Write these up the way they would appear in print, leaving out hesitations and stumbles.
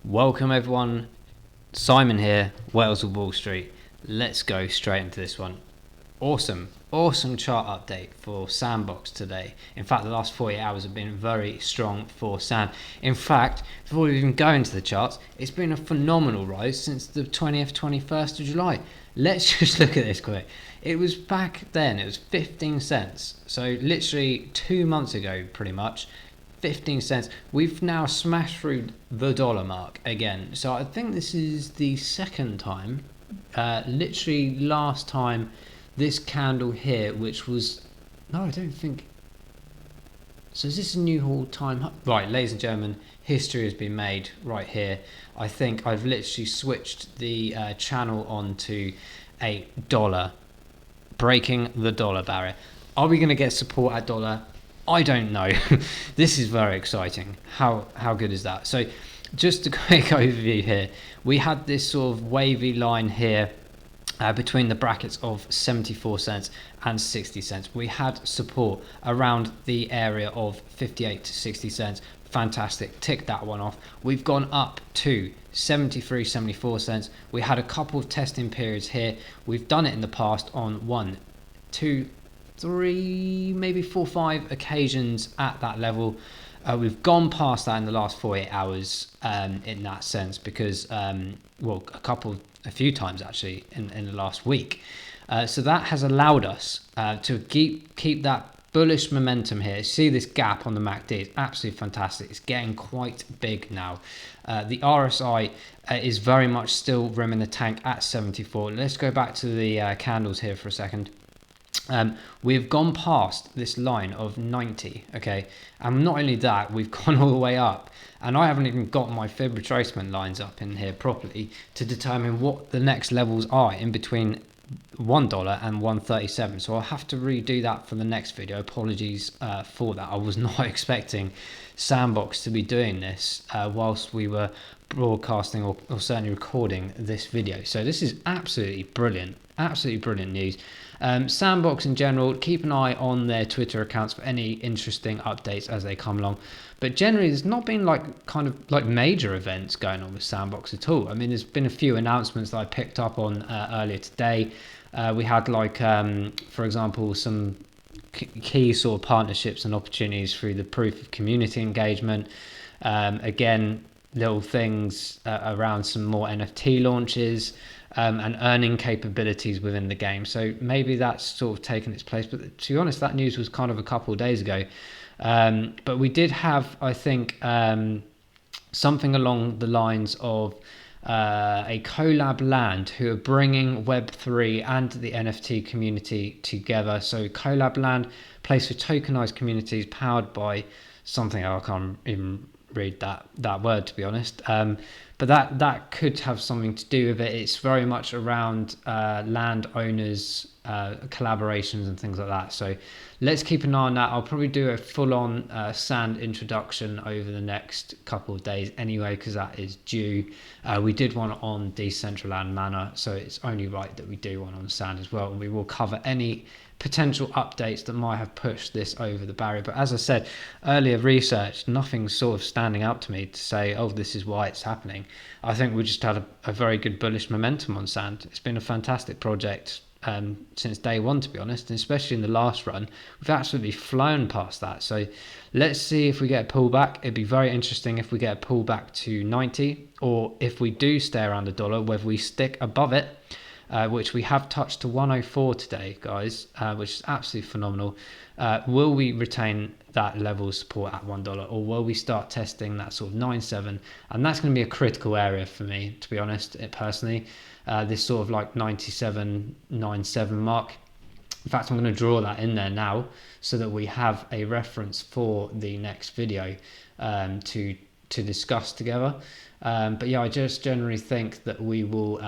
Welcome everyone, Simon here, Wales of Wall Street. Let's go straight into this one. Awesome chart update for Sandbox today. In fact, the last 48 hours have been very strong for Sand. In fact, before we even go into the charts, it's been a phenomenal rise since the 20th, 21st of July. Let's just look at this quick. It was back then, it was 15 cents. So literally 2 months ago, pretty much. 15 cents. We've now smashed through the dollar mark again. So I think this is the second time. Literally last time this candle here, which was, no, I don't think. So is this a new all-time? Right, ladies and gentlemen, history has been made right here. I think I've literally switched the channel onto $1, breaking the dollar barrier. Are we going to get support at dollar? I don't know. This is very exciting. How good is that? So just a quick overview here. We had this sort of wavy line here between the brackets of 74 cents and 60 cents. We had support around the area of 58 to 60 cents. Fantastic. Tick that one off. We've gone up to 73, 74 cents. We had a couple of testing periods here. We've done it in the past on 1, 2, 3, maybe 4, 5 occasions at that level. We've gone past that in the last 48 hours in that sense because, well, a few times actually in the last week. So that has allowed us to keep that bullish momentum here. See this gap on the MACD, it's absolutely fantastic. It's getting quite big now. The RSI is very much still rimming the tank at 74. Let's go back to the candles here for a second. We've gone past this line of 90, okay, and not only that, we've gone all the way up, and I haven't even got my fib retracement lines up in here properly to determine what the next levels are in between $1 and 137. So I'll have to redo that for the next video. Apologies for that. I was not expecting Sandbox to be doing this whilst we were broadcasting or certainly recording this video. So this is absolutely brilliant news. Sandbox in general, keep an eye on their Twitter accounts for any interesting updates as they come along. But generally, there's not been like major events going on with Sandbox at all. I mean, there's been a few announcements that I picked up on earlier today. We had for example, some key sort of partnerships and opportunities through the proof of community engagement. Again, little things around some more NFT launches. And earning capabilities within the game. So maybe that's sort of taken its place. But to be honest, that news was kind of a couple of days ago. But we did have, I think, something along the lines of a collab land who are bringing Web3 and the NFT community together. So collab land, place for tokenized communities powered by something, I can't even read that word, to be honest. But that could have something to do with it. It's very much around landowners, collaborations and things like that. So let's keep an eye on that. I'll probably do a full-on Sand introduction over the next couple of days anyway, because that is due. We did one on Decentraland Manor, so it's only right that we do one on Sand as well. And we will cover any potential updates that might have pushed this over the barrier. But as I said earlier, research, nothing's sort of standing out to me to say, oh, this is why it's happening. I think we just had a very good bullish momentum on Sand. It's been a fantastic project since day one, to be honest, and especially in the last run, we've absolutely flown past that. So let's see if we get a pullback. It'd be very interesting if we get a pullback to 90, or if we do stay around the dollar, whether we stick above it, which we have touched to 104 today, guys, which is absolutely phenomenal. Will we retain that level of support at $1, or will we start testing that sort of 97? And that's going to be a critical area for me, to be honest, personally. This sort of like 97, 97 mark. In fact, I'm going to draw that in there now so that we have a reference for the next video to discuss together. But yeah, I just generally think that we will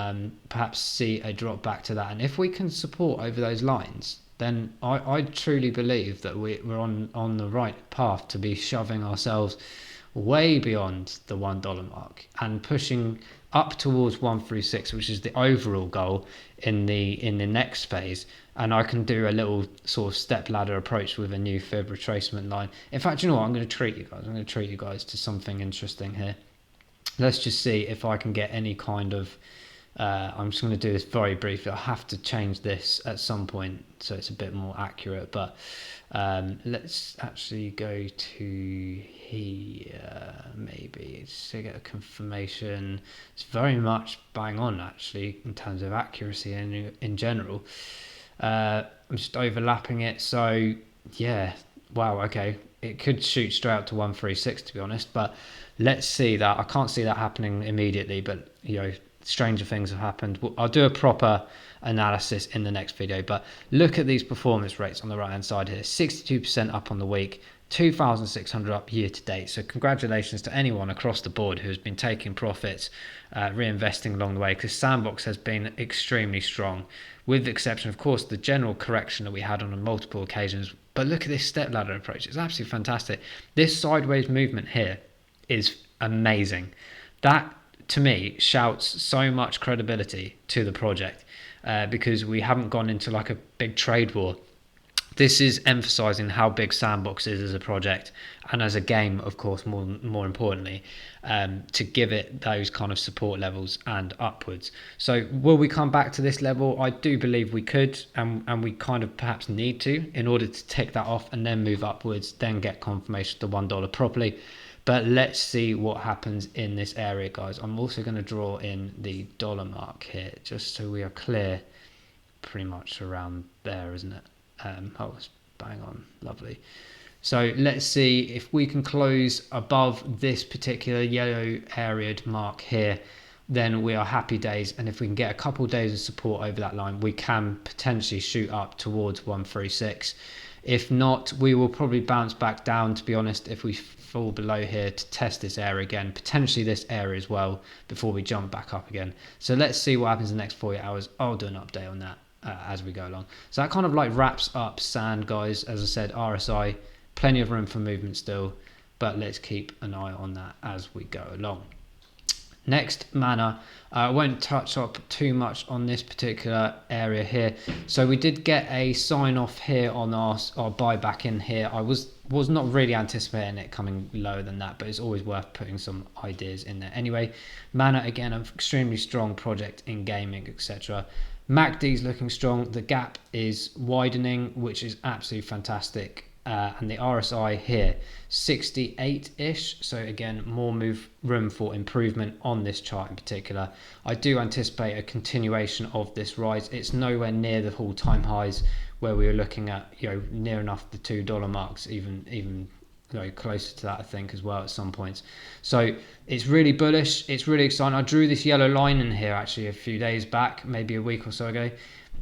perhaps see a drop back to that. And if we can support over those lines, then I truly believe that we're on the right path to be shoving ourselves way beyond the $1 mark and pushing up towards 136, which is the overall goal in the next phase. And I can do a little sort of step ladder approach with a new fib retracement line. In fact, you know what? I'm going to treat you guys to something interesting here. let's just see if I can get any kind of I'm just going to do this very briefly. I have to change this at some point so it's a bit more accurate, but let's actually go to here maybe to get a confirmation. It's very much bang on actually in terms of accuracy in general. I'm just overlapping it, so yeah, wow, okay, it could shoot straight out to 136 to be honest, but let's see that. I can't see that happening immediately, but stranger things have happened. I'll do a proper analysis in the next video, but look at these performance rates on the right hand side here. 62% up on the week, 2,600 up year to date. So congratulations to anyone across the board who's been taking profits, reinvesting along the way, because Sandbox has been extremely strong, with the exception of course the general correction that we had on multiple occasions. But look at this step ladder approach. It's absolutely fantastic. This sideways movement here is amazing. That to me shouts so much credibility to the project, because we haven't gone into like a big trade war. This is emphasizing how big Sandbox is as a project and as a game, of course, more importantly, to give it those kind of support levels and upwards. So will we come back to this level? I do believe we could, and we kind of perhaps need to, in order to tick that off and then move upwards, then get confirmation of the $1 properly. But let's see what happens in this area, guys. I'm also going to draw in the dollar mark here, just so we are clear, pretty much around there, isn't it? Oh, it's bang on, lovely. So let's see if we can close above this particular yellow areaed mark here, then we are happy days. And if we can get a couple of days of support over that line, we can potentially shoot up towards 136. If not, we will probably bounce back down, to be honest, if we fall below here to test this area again, potentially this area as well, before we jump back up again. So let's see what happens in the next 48 hours. I'll do an update on that as we go along. So that kind of like wraps up Sand, guys. As I said, RSI, plenty of room for movement still, but let's keep an eye on that as we go along. Next, Mana. I won't touch up too much on this particular area here. So we did get a sign off here on our buyback in here. I was not really anticipating it coming lower than that, but it's always worth putting some ideas in there. Anyway, Mana, again, an extremely strong project in gaming, etc. MACD is looking strong. The gap is widening, which is absolutely fantastic. And the RSI here, 68-ish. So again, more room for improvement on this chart in particular. I do anticipate a continuation of this rise. It's nowhere near the all-time highs where we were looking at, near enough the $2 marks, even closer to that, I think, as well at some points. So it's really bullish. It's really exciting. I drew this yellow line in here actually a few days back, maybe a week or so ago,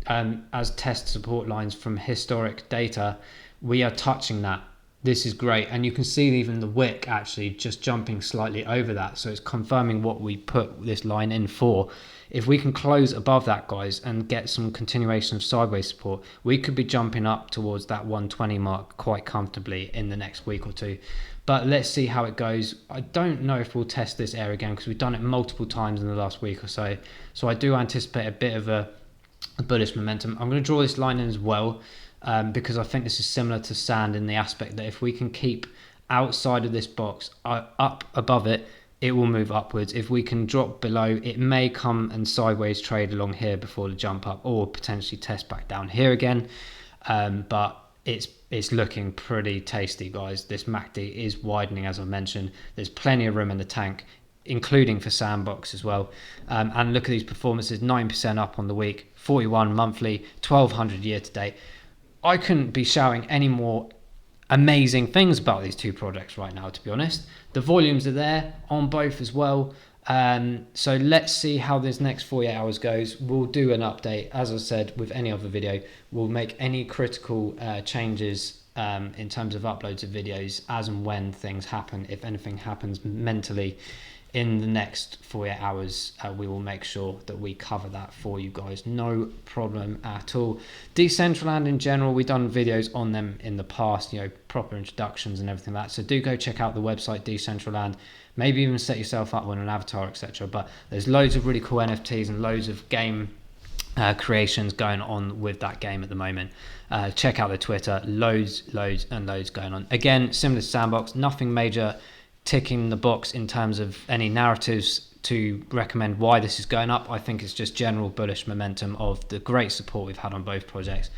as test support lines from historic data. We are touching that. This is great, and you can see even the wick actually just jumping slightly over that, so it's confirming what we put this line in for. If we can close above that, guys, and get some continuation of sideways support, we could be jumping up towards that 120 mark quite comfortably in the next week or two. But let's see how it goes. I don't know if we'll test this area again, because we've done it multiple times in the last week or so, so I do anticipate a bit of a bullish momentum. I'm going to draw this line in as well, because I think this is similar to Sand in the aspect that if we can keep outside of this box, up above it, it will move upwards. If we can drop below, it may come and sideways trade along here before the jump up, or potentially test back down here again. But it's looking pretty tasty, guys. This MACD is widening, as I mentioned. There's plenty of room in the tank, including for Sandbox as well. And look at these performances, 9% up on the week, 41 monthly, 1,200 year to date. I couldn't be shouting any more amazing things about these two projects right now, to be honest. The volumes are there on both as well. So let's see how this next 48 hours goes. We'll do an update, as I said, with any other video. We'll make any critical changes in terms of uploads of videos as and when things happen. If anything happens mentally in the next 48 hours, we will make sure that we cover that for you guys. No problem at all. Decentraland in general, we've done videos on them in the past, proper introductions and everything like that. So do go check out the website Decentraland. Maybe even set yourself up with an avatar, etc. But there's loads of really cool NFTs and loads of game creations going on with that game at the moment. Check out the Twitter, loads and loads going on. Again, similar to Sandbox, nothing major ticking the box in terms of any narratives to recommend why this is going up. I think it's just general bullish momentum of the great support we've had on both projects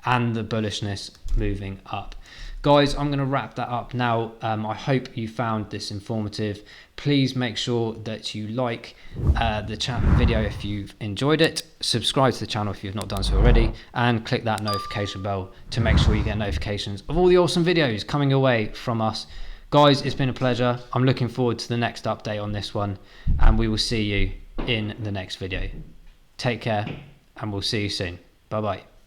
and the bullishness moving up. Guys, I'm going to wrap that up now. I hope you found this informative. Please make sure that you like the video if you've enjoyed it, subscribe to the channel if you've not done so already, and click that notification bell to make sure you get notifications of all the awesome videos coming away from us. Guys, it's been a pleasure. I'm looking forward to the next update on this one, and we will see you in the next video. Take care, and we'll see you soon. Bye bye.